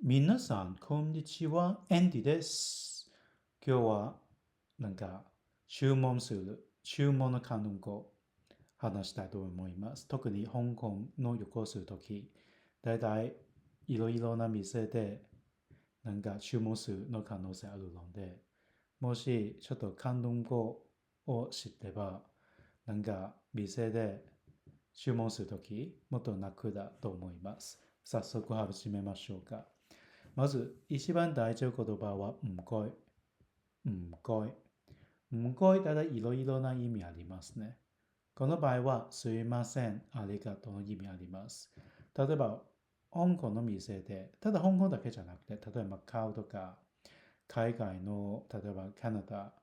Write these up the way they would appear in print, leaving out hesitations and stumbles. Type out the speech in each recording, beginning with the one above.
皆さん、こんにちは。エンディです。今日は、注文する、注文の韓国語話したいと思います。特に香港の旅行するとき、だいたいいろいろな店で、注文するの可能性あるので、もしちょっと韓国語を知ってば、店で注文するとき、もっと楽だと思います。早速始めましょうか。まず、一番大事な言葉は、唔該。唔該。唔該、ただいろいろな意味ありますね。この場合は、すいません、ありがとうの意味あります。例えば、香港の店で、ただ香港だけじゃなくて、例えばマカオとか、海外の、例えばカナダ、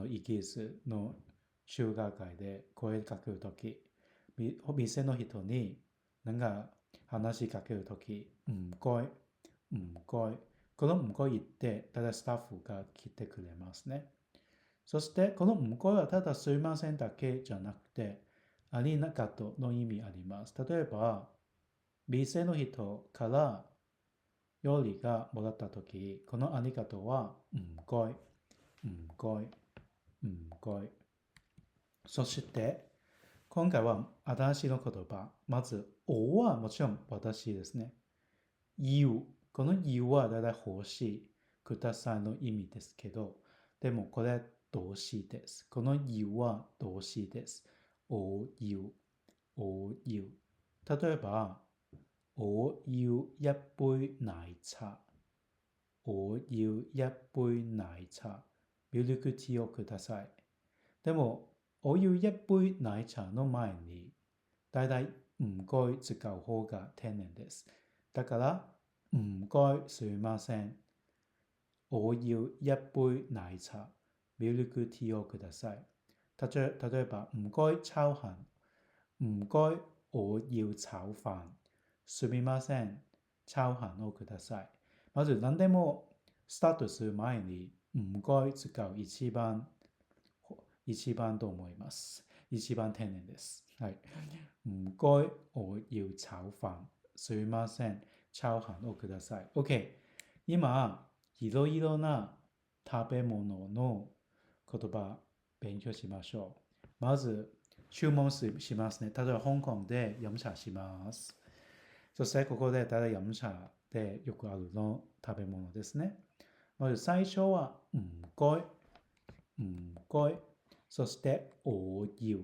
イギリスの中学会で声かけるとき、店の人に話しかけるとき、唔該、唔該。この唔該言って、ただスタッフが来てくれますね。そして、この唔該はただすいませんだけじゃなくて、ありがとうの意味あります。例えば、店の人から料理がもらったとき、このありがとうは、唔該、唔該、唔該。そして、今回は新しいの言葉。まず、おはもちろん私ですね。you。この you はだいたい欲しい、くださいの意味ですけど、でもこれ動詞です。この you は動詞です。o you, o you。例えば、我要一杯奶茶。我要一杯奶茶。ミルクティーをください。でも、我要一杯奶茶の前に、だいたい唔該使う方が丁寧です。だから、唔該すみません。我要一杯奶茶。ミルクティーをください。例えば、唔該炒飯。唔該我要炒飯。すみません。炒飯をください。まず何でもスタートする前に、唔該使う一番と思います。一番丁寧です。はい。唔該我要炒飯。すみません。炒飯をください。OK。今、いろいろな食べ物の言葉勉強しましょう。まず、注文しますね。例えば、香港で飲茶します。そして、ここでただ飲茶でよくあるの食べ物ですね。まず最初は、唔該、唔該。そして、我要。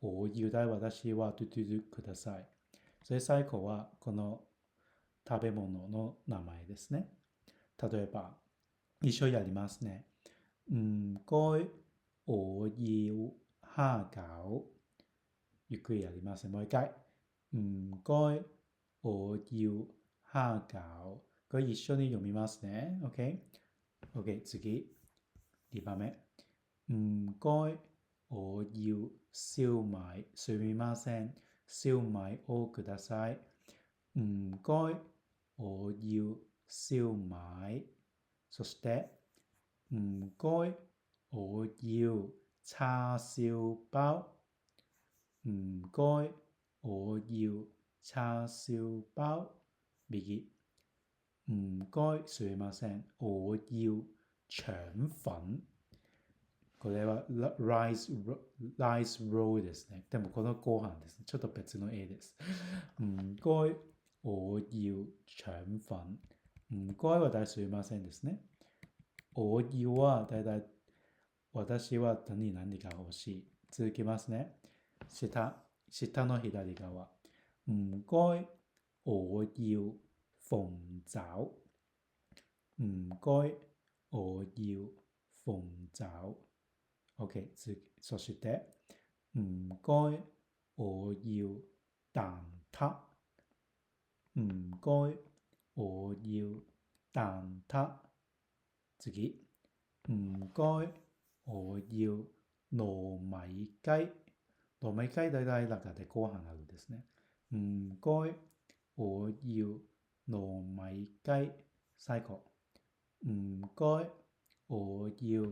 我要だい私はトゥトゥトゥください。それ最後は、この食べ物の名前ですね。例えば、一緒やりますね。唔該、我要蝦餃。ゆっくりやりますね。もう一回。唔該、我要蝦餃。これ一緒に読みますね。OK?OK、次。2番目。唔該、我要燒賣。すみません。燒賣をください。唔該、我要燒賣。そして、唔該、我要叉燒包。唔該、我要叉燒包。右。唔該、すみません。我要腸粉。これはライスロールですね。でもこのご飯ですね。ちょっと別の絵です。唔該、我要腸粉。唔該は大体すみませんですね。我要はだいたい私は何々が欲しい。続きますね。下の左側。唔該、我要鳳爪。唔該、我要鳳爪。OK、そして、唔該、我要蛋撻。唔該、我要蛋撻。次。唔該、我要糯米雞。糯米雞大体中でご飯あるんですね。唔該、我要糯米雞。最後。唔該、我要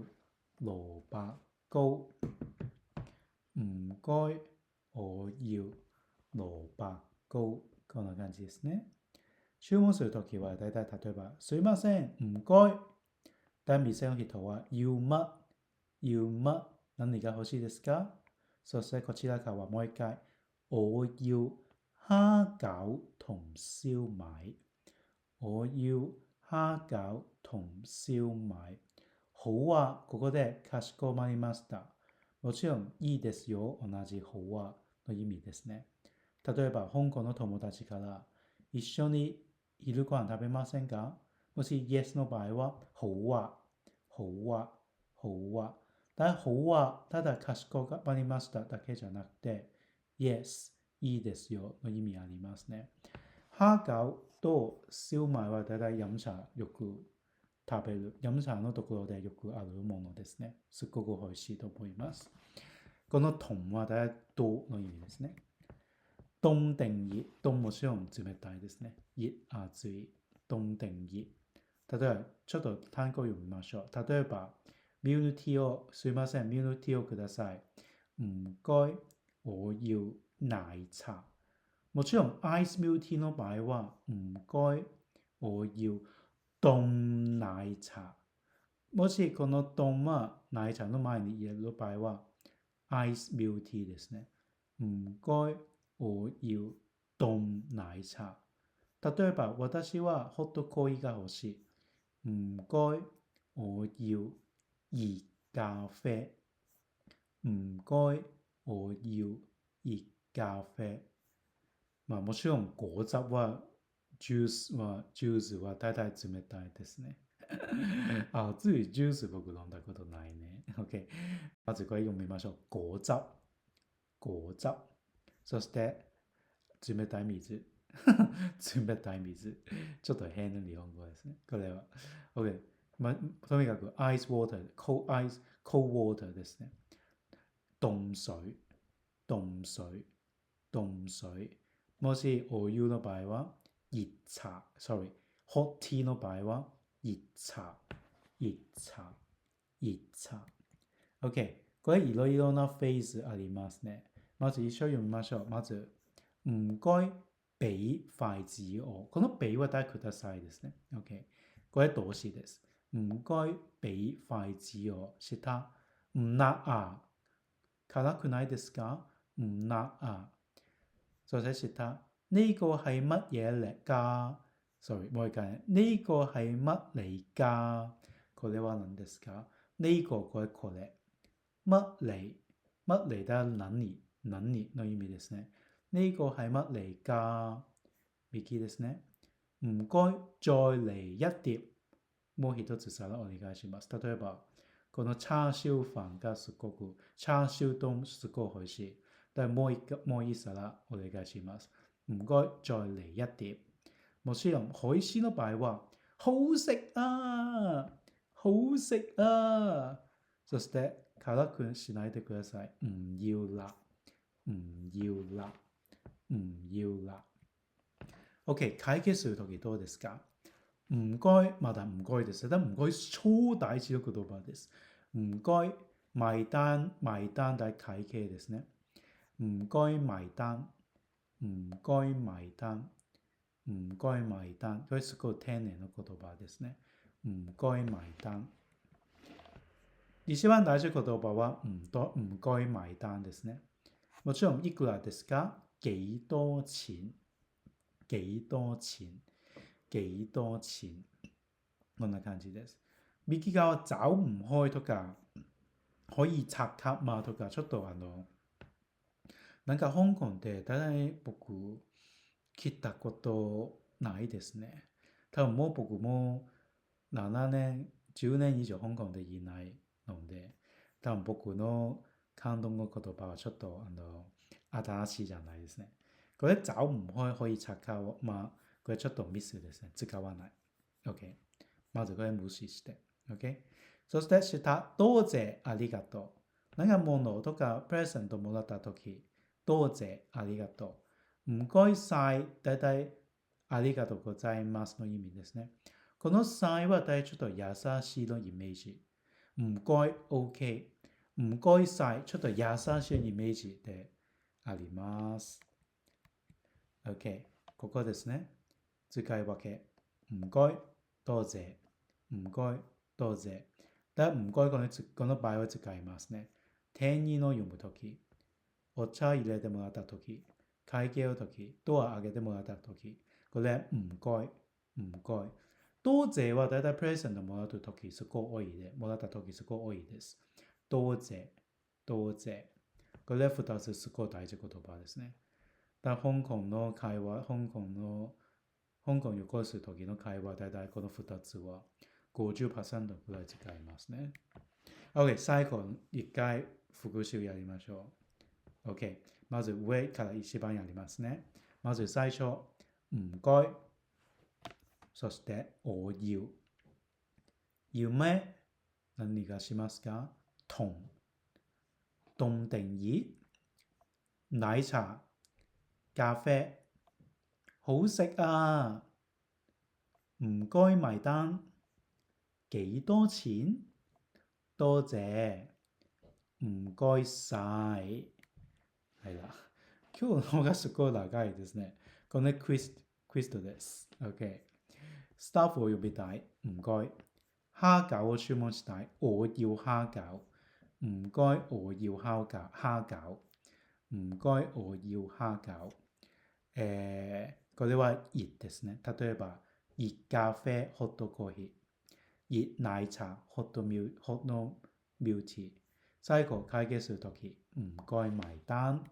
蘿蔔糕。唔該、我要蘿蔔糕。こんな感じですね。注文するときはだいたい例えば、すいません、唔該。但店の人は、要乜何が欲しいですか？そしてこちらからはもう一回、我要蝦餃同燒賣。我要蝦餃同燒賣。好啊、ここでかしこまりました。もちろん、いいですよ、同じ好あの意味ですね。例えば、香港の友達から、一緒に昼ご飯食べませんか？もし Yes の場合は、好あ、好あ、好あ。但好あ、ただかしこまりましただけじゃなくて、Yes、いいですよの意味ありますね。蝦餃と燒賣は大体飲茶よく食べる、飲茶のところでよくあるものですね。すっごく美味しいと思います。このトンは大体との意味ですね。凍定熱、凍もちろん冷たいですね。熱、熱い、凍定熱。例えば、ちょっと単語読みましょう。例えば、ミルティーを、すいません、ミルティーをください。唔該、我要奶茶。もちろん、アイスミルティーの場合は、唔該、我要凍奶茶。もしこの凍は奶茶の前に入れる場合は、アイスミルティーですね。唔該、我要凍奶茶。例えば、私はホットコーヒーが欲しい。唔該、我要熱咖啡。唔該、我要熱咖啡。まあもちろん果汁はジュースは大体冷たいですね。熱いジュース僕飲んだことないね。OK。まずこれ読みましょう。果汁。果汁。そして冷たい水。冷たい水。ちょっと変な日本語ですね。これは。OK。とにかくアイスウォーター、cold water ですね。凍水。凍水。凍水。もしお湯の場合は熱茶。hot tea の場合は熱茶。熱茶。熱茶。OK。これいろいろなフェーズありますね。まず一緒に読みましょう。まず、唔該、俾筷子を。この俾は大くださいですね。OK。これ動詞です。唔該、俾筷子を。下、唔辣啊。辛くないですか？唔辣啊。そして下、呢個係乜嘢嚟㗎？もう一回。呢個係乜嚟㗎？これは何ですか？呢個これ。乜嚟？乜嚟だ何の意味ですね。呢個係乜嚟㗎？右ですね。唔該、再嚟一碟。もう一つ皿お願いします。例えば、このチャーシュー飯がすごく、チャーシュー丼すごく美味しい。だもう一皿お願いします。唔該、再嚟一碟。もちろん、美味しいの場合は、好食啊！好食啊！そして、辛くしないでください。唔要辣。唔要辣。唔要辣。OK、会計するときどうですか？唔該、まだ唔該です。但唔該超大事の言葉です。唔該、埋單で会計ですね。唔該埋單。唔該埋單。唔該埋單。これすごい丁寧な言葉ですね。唔該埋單。一番大事な言葉は唔該埋單ですね。もちろんいくらですか？幾多錢？幾多錢？幾多錢？こんな感じです。右側找唔開とか、可以拆卡嘛とか、ちょっとなんか香港で大体僕聞いたことないですね。多分もう僕も7年、10年以上香港でいないので、多分僕の感動の言葉はちょっと新しいじゃないですね。これ找唔開可以拆卡を、これちょっとミスですね。使わない。OK。まずこれ無視して。OK。そして下、どうぜありがとう。なんか物とかプレゼントもらったとき、どうぜありがとう。唔該晒、だいたいありがとうございますの意味ですね。このさいは大体ちょっと優しいのイメージ。唔該 OK。唔該晒、ちょっと優しいイメージであります。OK。ここですね。使い分け。唔該、多謝、唔該、多謝。だ唔該この場合は使いますね。店員を呼ぶとき、お茶入れてもらったとき、会計をとき、ドア開けてもらったとき、これ唔該、唔該。多謝はだいたいプレゼントもらうときすごい多いで、もらったときすごい多いです。多謝、多謝。これ2つすごい大事言葉ですね。だ香港の会話、香港旅行するときの会話、だいたいこの2つは50%くらい使いますね。OK、最後1回復習やりましょう。OK、まず上から一番やりますね。まず最初、唔該。そして我要。夢、何がしますか？凍定熱、奶茶、咖啡，好食啊！唔該埋單，幾多錢？多謝，唔該晒。係啦。今日のがすごい長いですね。これクイズです。OK。スタッフを呼びたい。唔該。蝦餃を注文したい。我要蝦餃。唔該，我要蝦餃。唔該，我要蝦餃。これは熱ですね。例えば、熱咖啡、ホットコーヒー。熱奶茶、ホットミルティー。最後、会計するとき、唔該埋單。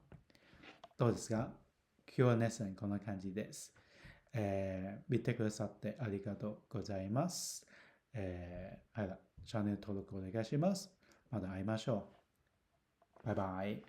どうですか？今日はレッスンこんな感じです。見てくださってありがとうございます。はい、チャンネル登録お願いします。また会いましょう。バイバイ。